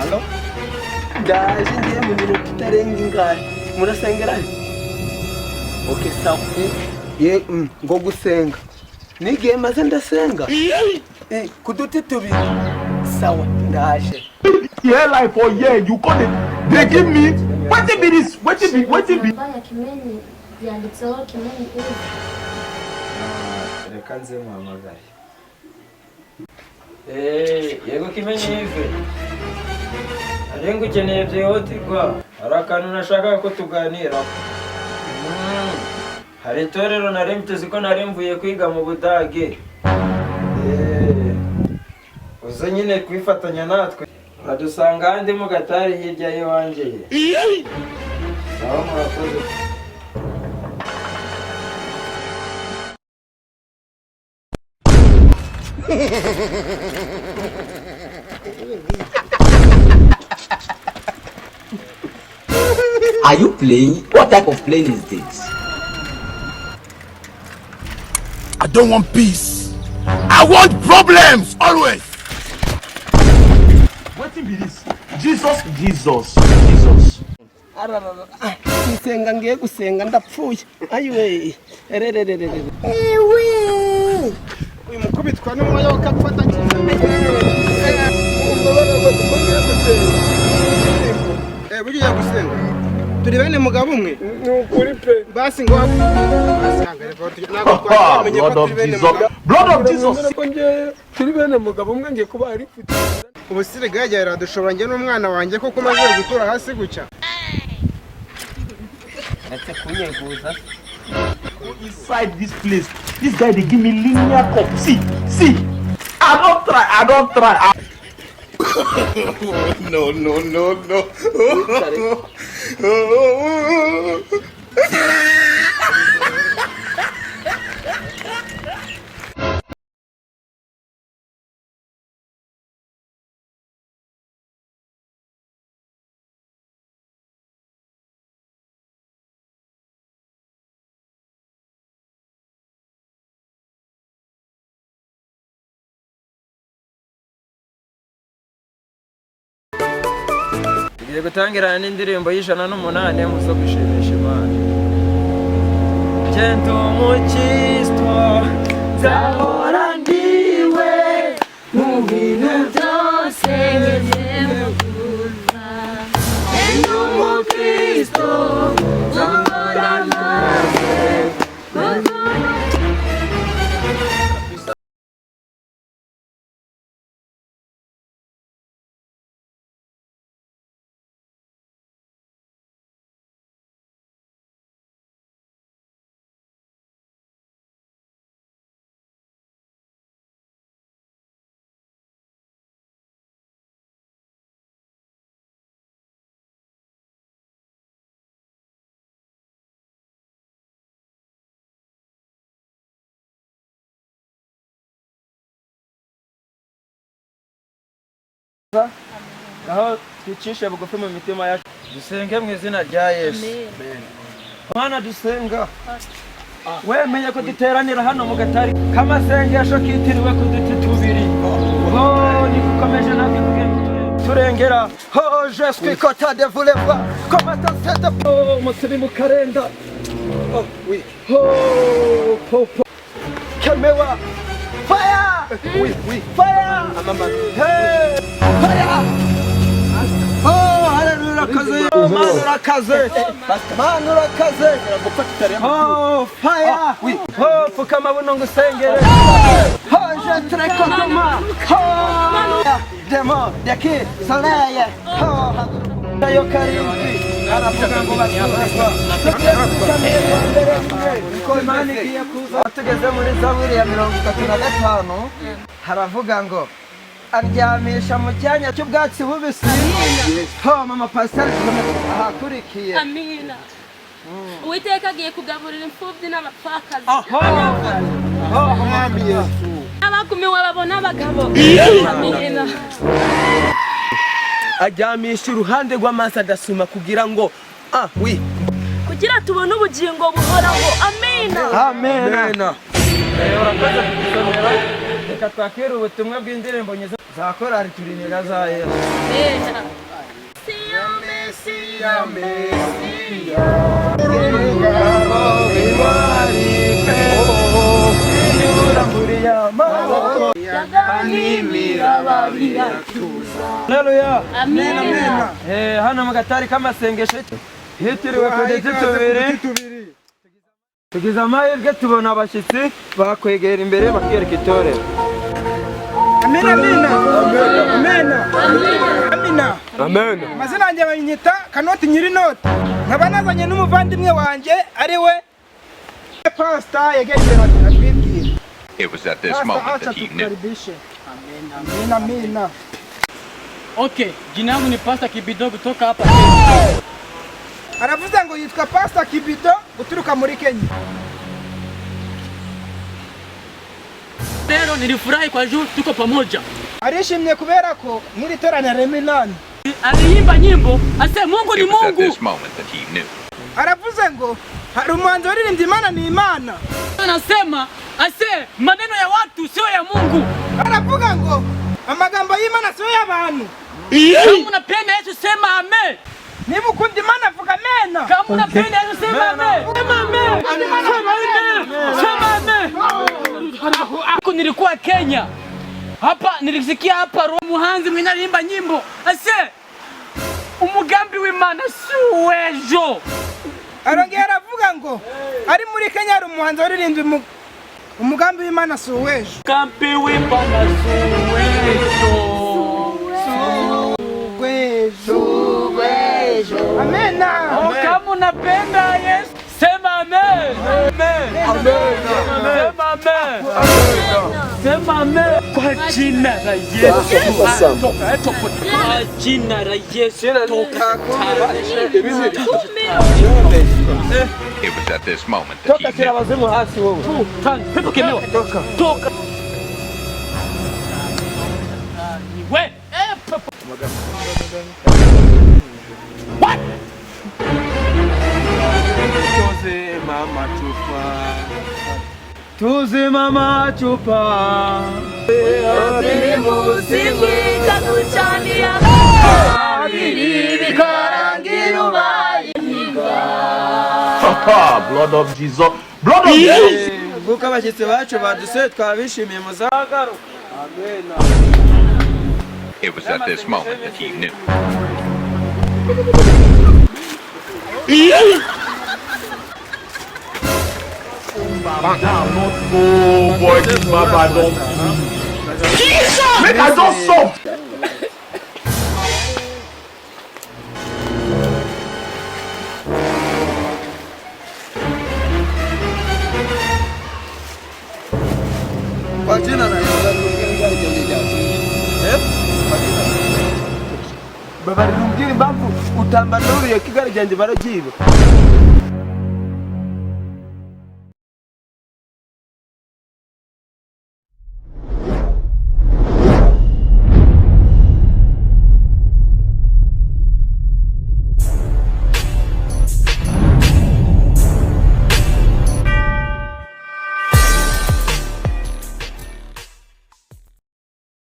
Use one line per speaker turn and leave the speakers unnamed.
Halo? Ndaje ngiye mu minota itarenga ingahe murasengera okay sawa ngo gusenga nigiye maze ndasenga kuduti tubiri sawa ndaje
here like for year you call it they give me what be this what be
baya Kimenyi yanditseho Kimenyi
reka nze muhamagare yego Kimenyi ive arenga ukeneye byihutirwa hari akantu nashaka ko tuganira hari itorero nari mtuzi ko nari mvuye kwiga mu Budage uze nyine kwifatanya natwe adusanga handi mu Gatari hirya y'iwanje sawa murakoze
Are you playing? What type of plane is this?
I don't want peace. I want problems always. What be this? Jesus.
Nsenga ngiye gusenga ndapfuye ayiwe erererere uyu mukubitwa n'umuyoboka gufata bugiye gusenga turi bene mugabo umwe n'ukuri pe basi ngo
Blood of Jesus.
turi bene mugabo umwe ngiye kuba ari ubusire gajya dushobora nge n'umwana wanjye koko maze gutura hasi gucya ate kunyeguza
Inside this place, this guy they give me linear cup. See. I don't try. No.
Tugiye gutangirana n'indirimbo y'108 muzo gushimisha Imana. Njye ndi Umukiritso nzahora ndiwe mu bintu byose ngezemo kuza. Ndi Umukiritso nzahora nawe. Naho twicishe bugufi mu mitima yacu dusenge mu izina rya Yesu. Mana dusenga wemeye ko duteranira hano mu Gatari k'amasengesho kitiriwe ku duti tubiri ni gukomeje natwe turengera je suis content de vous les voir comment ça se passe musirimu karenda oui calmez-vous fire oui fire hey fire hallelujah kaze manura kaze fire oui fukama buno ngusengere je très content demo deki soleil ayo karindi aravuga ngo bakizwa ko Imana igiye kuza tugeze muri Zaburi ya 35 haravuga ngo aryamisha mu cyanya cy'ubwatsi bubisi mama pastor ahakurikiye
amina Uwiteka agiye kugaburira imfubyi n'abapfakazi
mwami Yesu
abagumiwe babona abagabo amina
aryamisha iruhande rw'amazi adasuma kugira ngo
kugira tubone ubugingo buhoraho amina
amen
urakoze kudusomera reka twakire ubutumwa bw'indirimbo nyiza za korali turinira za Yesu. Haleluya.
Amen.
Hano mu gatari k'amasengesho hitiriwe kudeti tubiri tugize amahirwe tubona abashyitsi bakwegera imbere bakwereka itorero.
Amena amena amena amena
Amen.
amazina yanjye banyita Kanoti nyiri noti nkaba nazanye n'umuvandimwe wanjye ari we pastor yegeye atwibwira.
It was at this moment that he knew.
Amena amena.
Okay, jina langu ni Pastor Kibido kutoka hapa.
Aravuze ngo yitwa Pastor Kibido guturuka muri Kenya.
Leo nilifurahi kwa juu tuko pamoja.
Arishimye kubera ko muri toranya Reminani.
Aliimba nyimbo, ase Mungu ni
It was at
Mungu.
this moment that he knew.
Aravuze ngo hari umuhanzi waririmbye Imana ni Imana.
Anasema ase maneno ya watu sio ya Mungu.
Aravuga ngo amagambo y'Imana sio y'abantu.
Kama unapenda Yesu sema amen.
Niba ukunda Imana vuga amena.
Kama unapenda Yesu sema amen. Sema amen. Sema amen. Ako nilikuwa Kenya. Hapa nilisikia hapa muhanzi mwinarimba nyimbo. Ase umugambi w'Imana si wejo.
Arongera aravuga ngo ari muri Kenya hari umuhanzi waririmbye umugambi w'Imana si uwejo.
Umugambi w'Imana si wejo.
Amena.
Kama unapenda Yesu sema amen. Amen. Sema amen. Sema amen. Kwa jina la Yesu. Kwa jina la Yesu.
It was at this moment that he knew.
Wazimu hasi wewe.
Pepo kemewa. Toka. We. What?
Tuzimama chupa
Simwita kuchania bikarangira ubayiniga.
Blood of Jesus. Blood of Jesus.
Buka abashyitsi bacu baduse twabishimiye muzagaruka. Amen.
It was at this moment that he knew.
Oh boy, this Baba don't. Jesus! Make I don't soft.
Kwa jina la Baba nimbwira impamvu utamba nuru ya Kigali ryanjye baragiba.